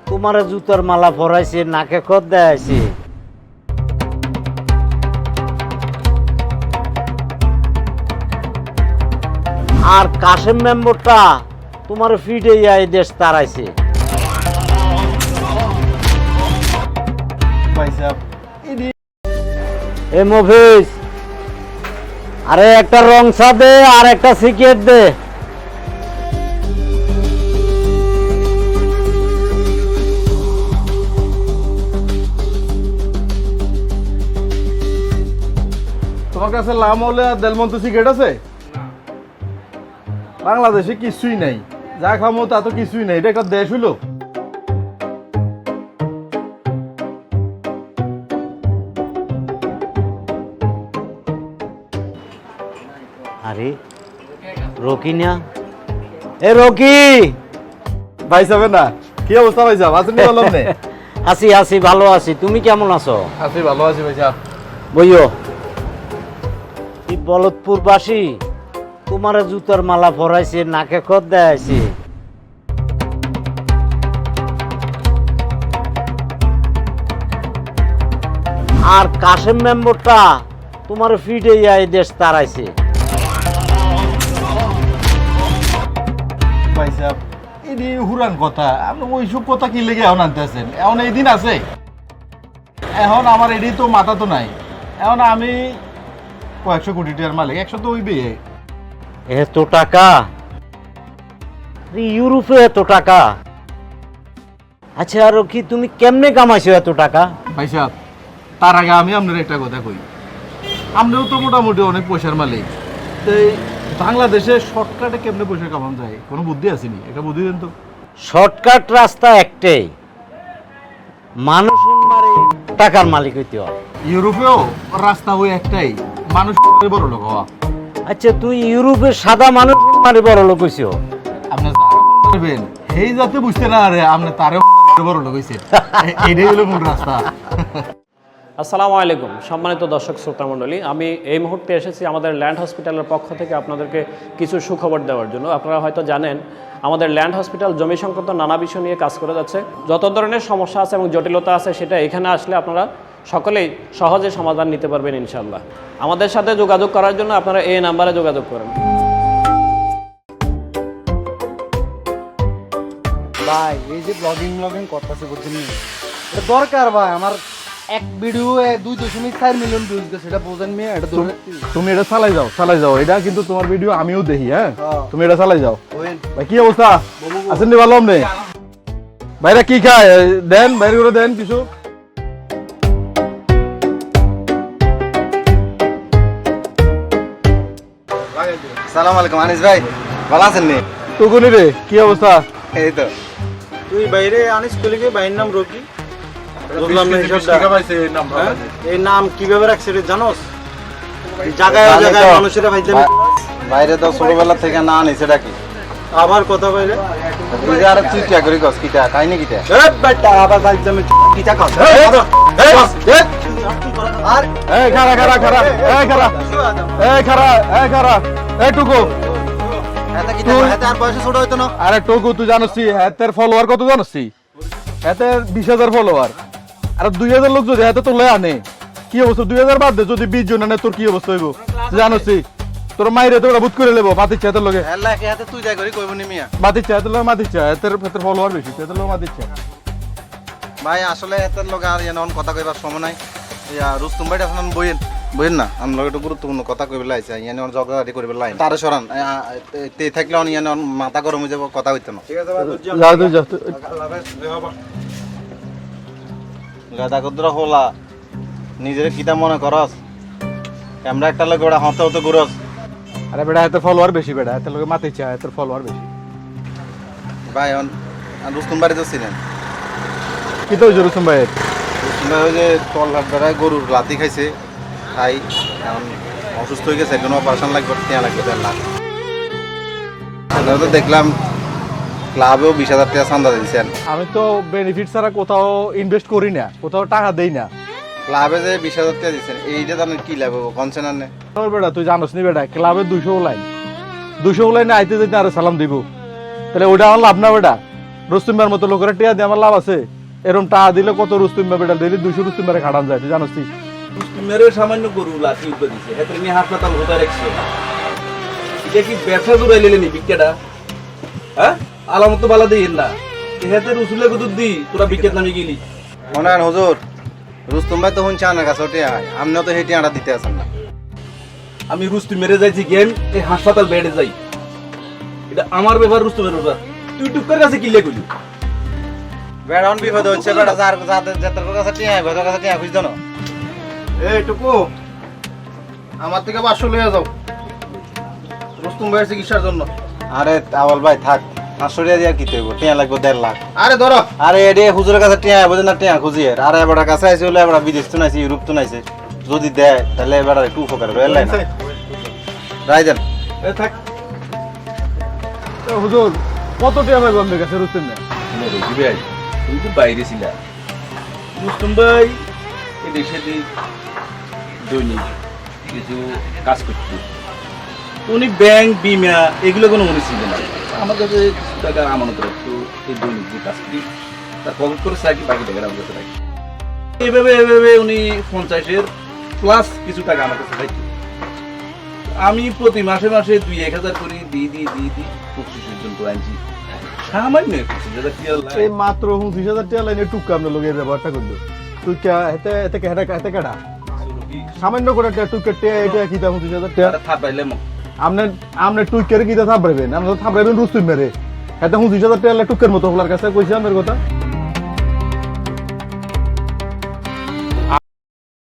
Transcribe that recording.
তোমার জুতার মালা পরাইছে, নাকে খত দেয়াইছে। আর কাশেম মেম্বরটা তোমার ফিডে এই দেশ তাড়াইছে। এ মফিজ, আরে একটা রং চা দে আর একটা সিগারেট দে। তোমার কাছে লামলে আর দেলমন্তে সিগারেট আছে? বাংলাদেশে কিছুই নাই, যা খামো তা তো কিছুই নাই। এটা একটা দেশ হইলো? আরে রকি না, এ রকি ভাই যাবে না? কি অবস্থা ভাই সাহেব? আছেন বললাম নে। আছি আছি, ভালো আছি। তুমি কেমন আছো? আছি, ভালো আছি ভাই সাহেব। বইও, এই বলদপুরবাসী তোমার জুতার মালা পরাইছে, নাকে খত দেয়াইছে। আর কাশেম মেম্বরটা তোমার ফিডে এই দেশ তাড়াইছে। ভাই সাহেব, এটি হুরান কথা। আপনি ওইসব কথা কি লেগে এখন আনতেছেন? এখন এই দিন আছে? এখন আমার এটি তো মাথা তো নাই। এখন আমি কয়েকশো কোটি টাকার মালিক, 100 তো হইবে। এত টাকা? ইউরোপে এত টাকা? আচ্ছা, আর কি তুমি কেমনে কামাইছো এত টাকা? ভাই সাহেব, তার আগে আমি আপনার একটা কথা কই। আপনিও তো মোটামুটি অনেক পয়সার মালিক। তো এই বাংলাদেশে শর্টকাটে কেমনে পয়সা কামানো যায়, কোনো বুদ্ধি আসেনি? একটা বুদ্ধি দেন তো। শর্টকাট রাস্তা একটাই, মানুষ মারে টাকার মালিক হইতে হয়। ইউরোপেও রাস্তা ওই একটাই, মানুষ বড় লোক হওয়া। আচ্ছা, তুই ইউরোপের সাদা মানুষ মারে বড় লোক হইছো? আপনি করবেন সেই যাতে বুঝতে না আরে আপনি তারে বড় লোক হইছে। এইটাই হলো মূল রাস্তা। আসসালামু আলাইকুম সম্মানিত দর্শক শ্রোতা মণ্ডলী, আমি এই মুহূর্তে এসেছি আমাদের ল্যান্ড হসপিটালের পক্ষ থেকে আপনাদেরকে কিছু সুখবর দেওয়ার জন্য। আপনারা হয়তো জানেন আমাদের ল্যান্ড হসপিটাল জমি সংক্রান্ত নানা বিষয় নিয়ে কাজ করে যাচ্ছে। যত ধরনের সমস্যা আছে এবং জটিলতা আছে সেটা এখানে আসলে আপনারা সকলেই সহজে সমাধান নিতে পারবেন ইনশাল্লাহ। আমাদের সাথে যোগাযোগ করার জন্য আপনারা এই নাম্বারে যোগাযোগ করেন। ভাই এই যে ব্লগিং করতেছে বুঝছেন, এটা দরকার ভাই। আমার এক ভিডিও 2.4 মিলিয়ন ভিউজ গেছে, এটা বোঝেন মিয়া। এটা ধরে তুমি এটা চালাই যাও। এটা কিন্তু তোমার ভিডিও আমিও দেখি। হ্যাঁ, তুমি এটা চালাই যাও। ওয়েন ভাই কি অবস্থা? আছেন নি ভালো? আপনি ভাইরা কি খায় দেন, বাইরে করে দেন কিছু। সালাম আলাইকুম আনিস ভাই, ভালো আছেন নি? টুকুনি রে, কি অবস্থা? এই তো। তুই বাইরে আনিস কলিকে, ভাইয়ের নাম রকি। বুঝলাম না হিসাবটা। এই নাম কিভাবে রাখছে রে জানোস? জায়গায় জায়গায় মানুষের ভাই বাইরে তো ছোটবেলা থেকে না আনিস, এটা কি আবার কথা বাইরে তুই যে আরে তুই কিয়া করি কস কিটা কাহিনী কিটা? বেটা আবার ভাই তুমি কিটা খাস? আর এই খারা এই টুকু। এটা কিটা হাতে আর বয়স ছোট হইতো না? আরে টুকু, তুই জানসি হাতের ফলোয়ার কত জানসি? হাতের 20,000 ফলোয়ার। আর 2,000 লোক যদি হাতে তোলে আনে, কি অবস্থা? 2,000 বাদ দে, যদি 20 জন আনে তোর কি অবস্থা হইব জানসি? তোর মাইরে তো ওরা ভূত করে লেবো মাতিচ্ছে হাতের লগে। আল্লাহ কে হাতে তুই যাই করি কইব নি মিয়া? মাতিচ্ছে হাতের লগে, মাতিচ্ছে হাতের ফলোয়ার বেশি, হাতের লগে মাতিচ্ছে। ভাই আসলে হাতের লগে আর এমন কথা কইবার সময় নাই। ইয়া রুস্তুম ভাই এখন বইন না, আমি লগে একটু গুরুত্বপূর্ণ কথা কইবে লাইছে। ইয়ানে অন জগাড়ি করিবে লাইন তারে সরান। তে থাকলে অন ইয়ানে মাথা গরম হয়ে যাব, কথা হইতো না। ঠিক আছে ভাই, যা তুই যা। গাদা কদরা হলা নিজের কিটা মনে করস? ক্যামেরা একটা লগে ওটা হতে হতে ঘুরস। আরে বেটা হাতের ফলোয়ার বেশি, বেটা হাতের লগে মাতিচ্ছে, হাতের ফলোয়ার বেশি। ভাই রুস্তুম বাড়ি তো ছিলেন? কি তো হইছে রুস্তম ভাইয়ের? রুস্তুম ভাই ওই যে তল হাত দ্বারা গরুর লাতি খাইছে, খাই এখন অসুস্থ হয়ে গেছে, এখন অপারেশন লাগবে, টিয়া লাগবে 1.5 লাখ। আমরা তো দেখলাম ক্লাবেও 20,000 টাকা চান্দা দিয়েছেন। আমি তো বেনিফিট ছাড়া কোথাও ইনভেস্ট করি না, কোথাও টাকা দেই না। ক্লাবে যে 20,000 টাকা দিয়েছেন, এইটা তো কি লাভ হবো কনসেনার নেই? বেটা তুই জানোস নি বেটা, ক্লাবের 200 লাইন আইতে যেতে আরো সালাম দিব, তাহলে ওটা আমার লাভ না বেটা? রুস্তুমের মতো লোকেরা টিয়া দিয়ে আমার লাভ আছে? এরকম টা দিলে কত রুস্তুম বেটা ডেলি 200 রুস্তুমের খাটান যায়, তুই জানিস? মেরে সামান্য গরু লাঠি উপরে দিছে এত নিয়ে হাসপাতাল হতে রাখছে এটা কি ব্যবসা জোড়াই লেলেনি বিক্কেটা হ্যাঁ আলামত বালা দিই না এতে রসুলে গুদুর দি তোরা বিক্কেট নামে গেলি শোনেন হুজুর, রুস্তুম ভাই তো শুনছে আনার কাছে টিয়া, আপনিও তো সেই টিয়াটা দিতে আছেন না। আমি রুস্তু মেরে যাইছি গেম এই হাসপাতাল বেডে যাই এটা আমার ব্যাপার রুস্তুমের ব্যাপার তুই টুকের কাছে কিলে কইলি বেড়া অন বিপদ হচ্ছে, বেড়া যাদের কাছে টিয়া ভেতর কাছে টিয়া খুঁজতো না। এই টুকু, আমার থেকে 500 লইয়া যাও রুস্তুম ভাইয়ের চিকিৎসার জন্য। আরে আওয়াল ভাই থাক, 500 টাকা দিয়ে আর কি তৈব, টিয়া লাগবে 1.5 লাখ। আরে ধরো, আরে এডে হুজুরের কাছে টিয়া বুঝেন না, টিয়া খুঁজি আর এবারের কাছে আইছে হলে এবার বিদেশ তো নাইছে, ইউরোপ তো নাইছে, যদি দেয় তাহলে এবার একটু উপকার হবে। এলাই না রাই দেন। এ থাক হুজুর কত টিয়া ভাই আমাদের কাছে রুস্তুম না? রোজি ভাই তুমি তো বাইরে ছিলা রুস্তুম ভাই এই দেশে দৈনিক কিছু কাজ করতো উনি ব্যাংক বিমা এগুলো কোনো উনি ছিল না আমার কাছে কিছু টাকা আমানত রাখতো এই দৈনিক যে কাজ করি তার পকেট করে রাখি বাকি টাকা আমার কাছে রাখি এভাবে উনি 50-এর প্লাস কিছু টাকা আমার কাছে রাখতো আমি প্রতি মাসে 2-1,000 করে দিই পঁচিশের জন্য আনছি সামান্য 25,000 টাকা লাগে। এই মাত্র 25,000 টাকা লাইনে টুকা আমরা লোকের ব্যবহারটা করলো, তুই কে হেতে হেতে হেতে কেডা সামান্য করে টুকের টিয়া এটা কি দাম 25,000 টাকা? তারা থাপ পাইলে আমনে টুকের কি দাম থাপড়াবেন? আমরা তো থাপড়াবেন রুস্তুম মেরে, হেতে 25,000 টাকা টুকের মতো হলার কাছে কইছি আমার কথা।